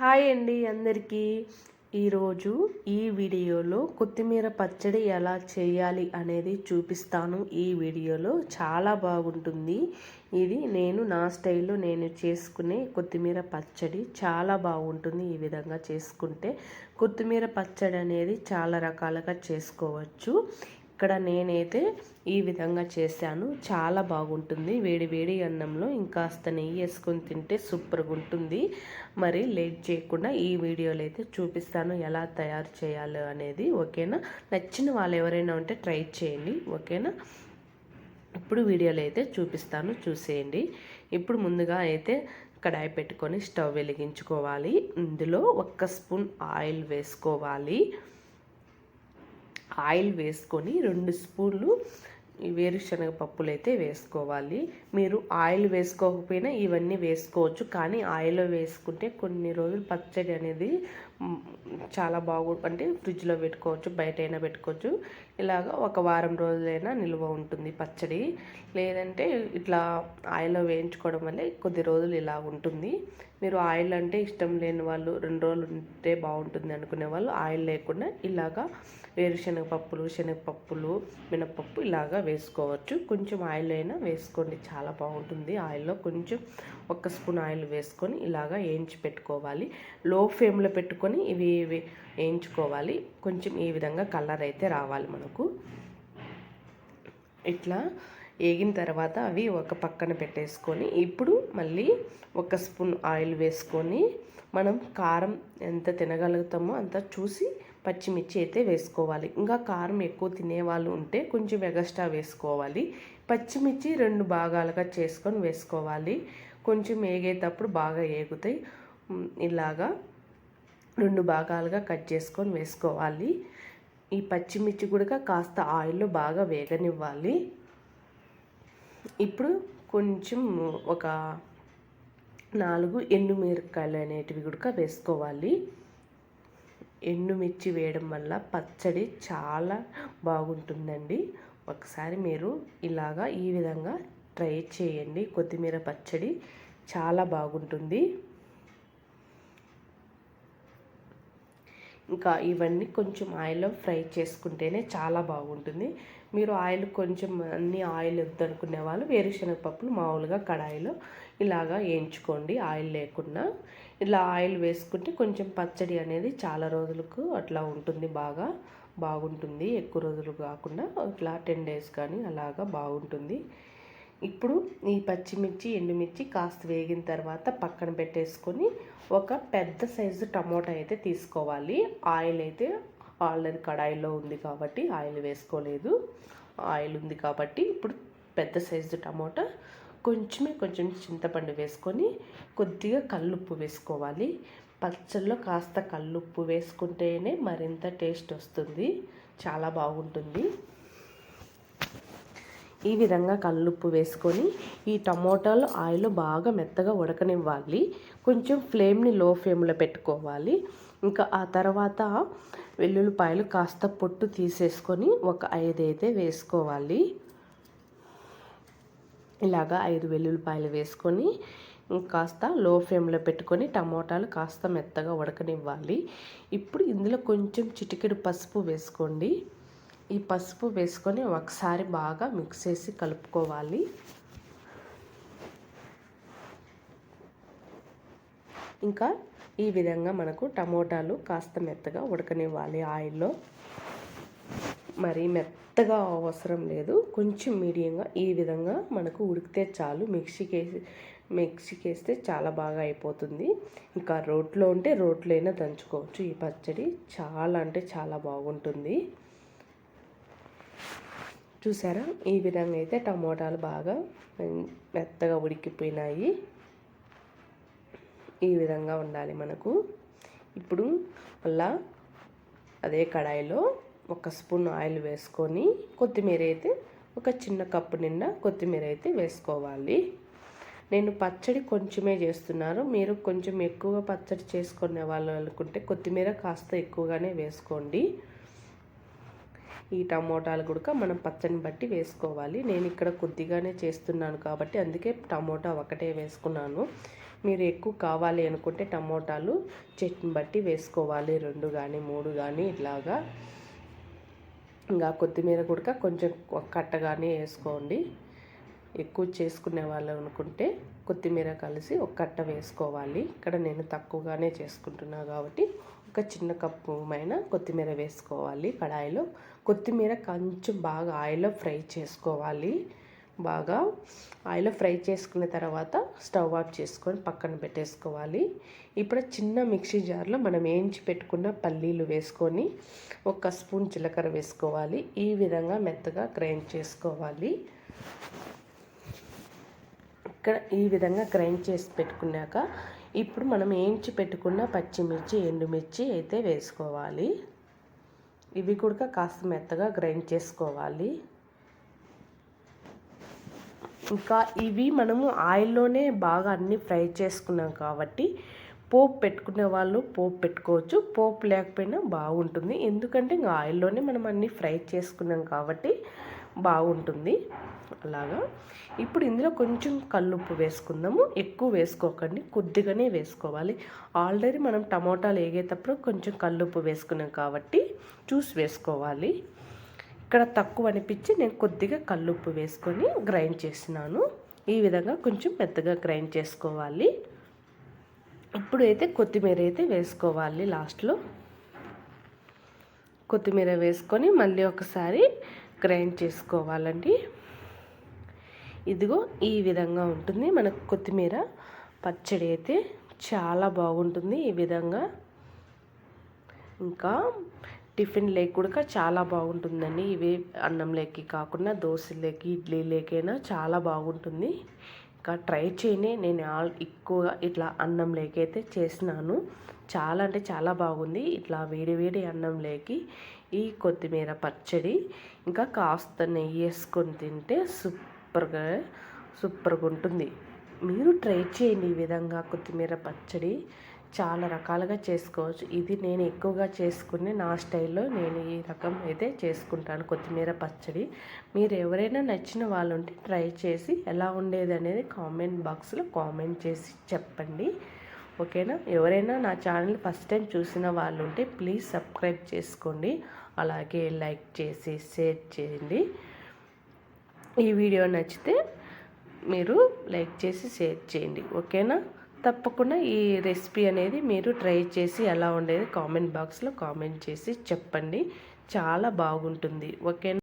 Hi అండి అందరికీ. ఈరోజు ఈ వీడియోలో కొత్తిమీర పచ్చడి ఎలా చేయాలి అనేది చూపిస్తాను. ఈ వీడియోలో చాలా బాగుంటుంది. ఇది నా స్టైల్లో నేను చేసుకునే కొత్తిమీర పచ్చడి చాలా బాగుంటుంది. ఈ విధంగా చేసుకుంటే కొత్తిమీర పచ్చడి అనేది చాలా రకాలుగా చేసుకోవచ్చు. ఇక్కడ నేనైతే ఈ విధంగా చేశాను. చాలా బాగుంటుంది. వేడి వేడి అన్నంలో ఇంకాస్త నెయ్యి వేసుకొని తింటే సూపర్గా ఉంటుంది. మరి లేట్ చేయకుండా ఈ వీడియోలో అయితే చూపిస్తాను ఎలా తయారు చేయాలో అనేది. ఓకేనా? నచ్చిన వాళ్ళు ఎవరైనా ఉంటే ట్రై చేయండి. ఓకేనా? ఇప్పుడు వీడియోలో అయితే చూపిస్తాను, చూసేయండి. ఇప్పుడు ముందుగా అయితే కడాయి పెట్టుకొని స్టవ్ వెలిగించుకోవాలి. ఇందులో 1 స్పూన్ ఆయిల్ వేసుకోవాలి. ఆయిల్ వేసుకొని 2 స్పూన్లు వేరుశనగ పప్పులు అయితే వేసుకోవాలి. మీరు ఆయిల్ వేసుకోకపోయినా ఇవన్నీ వేసుకోవచ్చు, కానీ ఆయిల్లో వేసుకుంటే కొన్ని రోజులు పచ్చడి అనేది చాలా అంటే ఫ్రిడ్జ్లో పెట్టుకోవచ్చు, బయట అయినా పెట్టుకోవచ్చు. ఇలాగ ఒక వారం రోజులైనా నిల్వ ఉంటుంది పచ్చడి. లేదంటే ఇట్లా ఆయిల్లో వేయించుకోవడం వల్ల కొద్ది రోజులు ఇలా ఉంటుంది. మీరు ఆయిల్ అంటే ఇష్టం లేని వాళ్ళు 2 రోజులు ఉంటే బాగుంటుంది అనుకునే వాళ్ళు ఆయిల్ లేకుండా ఇలాగా వేరుశనగ పప్పులు, శనగపప్పులు, మినపప్పు ఇలాగా వేసుకోవచ్చు. కొంచెం ఆయిల్ అయినా వేసుకోండి, చాలా బాగుంటుంది. ఆయిల్లో కొంచెం 1 స్పూన్ ఆయిల్ వేసుకొని ఇలాగా వేయించి పెట్టుకోవాలి. లో ఫ్లేమ్లో పెట్టుకొని ఇవి వేయించుకోవాలి. కొంచెం ఈ విధంగా కలర్ అయితే రావాలి మనకు. ఇట్లా వేగిన తర్వాత అవి ఒక పక్కన పెట్టేసుకొని ఇప్పుడు మళ్ళీ 1 స్పూన్ ఆయిల్ వేసుకొని మనం కారం ఎంత తినగలుగుతామో అంత చూసి పచ్చిమిర్చి అయితే వేసుకోవాలి. ఇంకా కారం ఎక్కువ తినేవాళ్ళు ఉంటే కొంచెం ఎగస్ట్రా వేసుకోవాలి. పచ్చిమిర్చి 2 భాగాలుగా చేసుకొని వేసుకోవాలి. కొంచెం వేగేటప్పుడు బాగా వేగుతాయి. ఇలాగా 2 భాగాలుగా కట్ చేసుకొని వేసుకోవాలి. ఈ పచ్చిమిర్చి కూడా కాస్త ఆయిల్లో బాగా వేగనివ్వాలి. ఇప్పుడు కొంచెం ఒక 4 ఎండుమిరపకాయలు అనేటివి కూడా వేసుకోవాలి. ఎండుమిర్చి వేయడం వల్ల పచ్చడి చాలా బాగుంటుందండి. ఒకసారి మీరు ఇలాగా ఈ విధంగా ట్రై చేయండి. కొత్తిమీర పచ్చడి చాలా బాగుంటుంది. ఇంకా ఇవన్నీ కొంచెం ఆయిల్లో ఫ్రై చేసుకుంటేనే చాలా బాగుంటుంది. మీరు ఆయిల్ కొంచెం అన్ని ఆయిల్ వద్దనుకునే వాళ్ళు వేరుశనగ పప్పులు మామూలుగా కడాయిలో ఇలాగా వేయించుకోండి, ఆయిల్ లేకుండా. ఇలా ఆయిల్ వేసుకుంటే కొంచెం పచ్చడి అనేది చాలా రోజులకు అట్లా ఉంటుంది, బాగుంటుంది. ఎక్కువ రోజులు కాకుండా ఇట్లా 10 days కానీ అలాగా బాగుంటుంది. ఇప్పుడు ఈ పచ్చిమిర్చి, ఎండుమిర్చి కాస్త వేగిన తర్వాత పక్కన పెట్టేసుకొని ఒక పెద్ద సైజు టమోటా అయితే తీసుకోవాలి. ఆయిల్ అయితే ఆల్రెడీ కడాయిలో ఉంది కాబట్టి ఆయిల్ వేసుకోలేదు. ఆయిల్ ఉంది కాబట్టి ఇప్పుడు పెద్ద సైజు టమోటా, కొంచెం చింతపండు వేసుకొని కొద్దిగా కల్లుప్పు వేసుకోవాలి. పచ్చళ్ళలో కాస్త కల్లుప్పు వేసుకుంటేనే మరింత టేస్ట్ వస్తుంది, చాలా బాగుంటుంది. ఈ విధంగా కల్లుప్పు వేసుకొని ఈ టమోటాలు ఆయిల్లో బాగా మెత్తగా ఉడకనివ్వాలి. కొంచెం ఫ్లేమ్ని లో ఫ్లేమ్లో పెట్టుకోవాలి. ఇంకా ఆ తర్వాత వెల్లుల్లిపాయలు కాస్త పొట్టు తీసేసుకొని ఒక 5 అయితే వేసుకోవాలి. ఇలాగా 5 వెల్లుల్లిపాయలు వేసుకొని కాస్త లో ఫ్లేమ్లో పెట్టుకొని టమోటాలు కాస్త మెత్తగా ఉడకనివ్వాలి. ఇప్పుడు ఇందులో కొంచెం చిటికెడు పసుపు వేసుకోండి. ఈ పసుపు వేసుకొని ఒకసారి బాగా మిక్స్ చేసి కలుపుకోవాలి. ఇంకా ఈ విధంగా మనకు టమోటాలు కాస్త మెత్తగా ఉడకనివ్వాలి ఆయిల్లో. మరి మెత్తగా అవసరం లేదు, కొంచెం మీడియంగా ఈ విధంగా మనకు ఉడికితే చాలు. మిక్సీకి వేస్తే చాలా బాగా అయిపోతుంది. ఇంకా రోట్లో ఉంటే రోట్లో అయినా దంచుకోవచ్చు. ఈ పచ్చడి చాలా అంటే చాలా బాగుంటుంది. చూసారా? ఈ విధంగా అయితే టమోటాలు బాగా మెత్తగా ఉడికిపోయినాయి. ఈ విధంగా ఉండాలి మనకు. ఇప్పుడు మళ్ళా అదే కడాయిలో 1 స్పూన్ ఆయిల్ వేసుకొని కొత్తిమీర అయితే ఒక చిన్న కప్పు నిండా కొత్తిమీర అయితే వేసుకోవాలి. నేను పచ్చడి కొంచెమే చేస్తున్నాను. మీరు కొంచెం ఎక్కువగా పచ్చడి చేసుకునే వాళ్ళు అనుకుంటే కొత్తిమీర కాస్త ఎక్కువగానే వేసుకోండి. ఈ టమోటాలు కూడా మనం పచ్చడిని బట్టి వేసుకోవాలి. నేను ఇక్కడ కొద్దిగానే చేస్తున్నాను కాబట్టి అందుకే టమోటా ఒకటే వేసుకున్నాను. మీరు ఎక్కువ కావాలి అనుకుంటే టమోటాలు చట్నీ బట్టి వేసుకోవాలి, 2 కానీ 3 కానీ ఇట్లాగా. ఇంకా కొత్తిమీర కూడా కొంచెం కట్టగానే వేసుకోండి. ఎక్కువ చేసుకునే వాళ్ళు అనుకుంటే కొత్తిమీర కలిసి ఒక కట్ట వేసుకోవాలి. ఇక్కడ నేను తక్కువగానే చేసుకుంటున్నా కాబట్టి ఒక చిన్న కప్పు పైన కొత్తిమీర వేసుకోవాలి కడాయిలో. కొత్తిమీర కొంచెం బాగా ఆయిల్లో ఫ్రై చేసుకోవాలి. బాగా ఆయిల్లో ఫ్రై చేసుకున్న తర్వాత స్టవ్ ఆఫ్ చేసుకొని పక్కన పెట్టేసుకోవాలి. ఇప్పుడు చిన్న మిక్సీ జార్లో మనం వేయించి పెట్టుకున్న పల్లీలు వేసుకొని 1 స్పూన్ జీలకర్ర వేసుకోవాలి. ఈ విధంగా మెత్తగా గ్రైండ్ చేసుకోవాలి. ఇక్కడ ఈ విధంగా గ్రైండ్ చేసి పెట్టుకున్నాక ఇప్పుడు మనం వేయించి పెట్టుకున్న పచ్చిమిర్చి, ఎండుమిర్చి అయితే వేసుకోవాలి. ఇవి కూడా కాస్త మెత్తగా గ్రైండ్ చేసుకోవాలి. ఇంకా ఇవి మనము ఆయిల్లోనే బాగా అన్నీ ఫ్రై చేసుకున్నాం కాబట్టి పోపు పెట్టుకునే వాళ్ళు పోపు పెట్టుకోవచ్చు, పోపు లేకపోయినా బాగుంటుంది. ఎందుకంటే ఇంకా ఆయిల్లోనే మనం అన్నీ ఫ్రై చేసుకున్నాం కాబట్టి బాగుంటుంది. అలాగా ఇప్పుడు ఇందులో కొంచెం కల్లుప్పు వేసుకుందాము. ఎక్కువ వేసుకోకండి, కొద్దిగానే వేసుకోవాలి. ఆల్రెడీ మనం టమోటాలు వేగేటప్పుడు కొంచెం కల్లుప్పు వేసుకున్నాం కాబట్టి చూసి వేసుకోవాలి. ఇక్కడ తక్కువ అనిపించి నేను కొద్దిగా కల్లుప్పు వేసుకొని గ్రైండ్ చేసినాను. ఈ విధంగా కొంచెం పెద్దగా గ్రైండ్ చేసుకోవాలి. ఇప్పుడు అయితే కొత్తిమీర అయితే వేసుకోవాలి. లాస్ట్లో కొత్తిమీర వేసుకొని మళ్ళీ ఒకసారి గ్రైండ్ చేసుకోవాలండి. ఇదిగో ఈ విధంగా ఉంటుంది మనకు కొత్తిమీర పచ్చడి అయితే చాలా బాగుంటుంది ఈ విధంగా. ఇంకా టిఫిన్ లేక్ కూడా చాలా బాగుంటుందండి. ఇవి అన్నం లేకి కాకుండా దోశలేకి, ఇడ్లీ లేకైనా చాలా బాగుంటుంది. ఇంకా ట్రై చేయని నేను ఎక్కువగా ఇట్లా అన్నం లేకైతే చేసినాను. చాలా అంటే చాలా బాగుంది. ఇట్లా వేడి వేడి అన్నం లేకి ఈ కొత్తిమీర పచ్చడి ఇంకా కాస్త నెయ్యి వేసుకొని తింటే సూపర్గా ఉంటుంది. మీరు ట్రై చేయండి ఈ విధంగా కొత్తిమీర పచ్చడి. చాలా రకాలుగా చేసుకోవచ్చు. ఇది నేను ఎక్కువగా చేసుకునే నా స్టైల్లో నేను ఈ రకం అయితే చేసుకుంటాను కొత్తిమీర పచ్చడి. మీరు ఎవరైనా నచ్చిన వాళ్ళు ఉంటే ట్రై చేసి ఎలా ఉండేది అనేది కామెంట్ బాక్స్లో కామెంట్ చేసి చెప్పండి. ఓకేనా? ఎవరైనా నా ఛానల్ ఫస్ట్ టైం చూసిన వాళ్ళు ఉంటే ప్లీజ్ సబ్స్క్రైబ్ చేసుకోండి. అలాగే లైక్ చేసి షేర్ చేయండి. ఈ వీడియో నచ్చితే మీరు లైక్ చేసి షేర్ చేయండి. ఓకేనా? తప్పకుండా ఈ రెసిపీ అనేది మీరు ట్రై చేసి ఎలా ఉండేది కామెంట్ బాక్స్లో కామెంట్ చేసి చెప్పండి. చాలా బాగుంటుంది. ఓకేనా?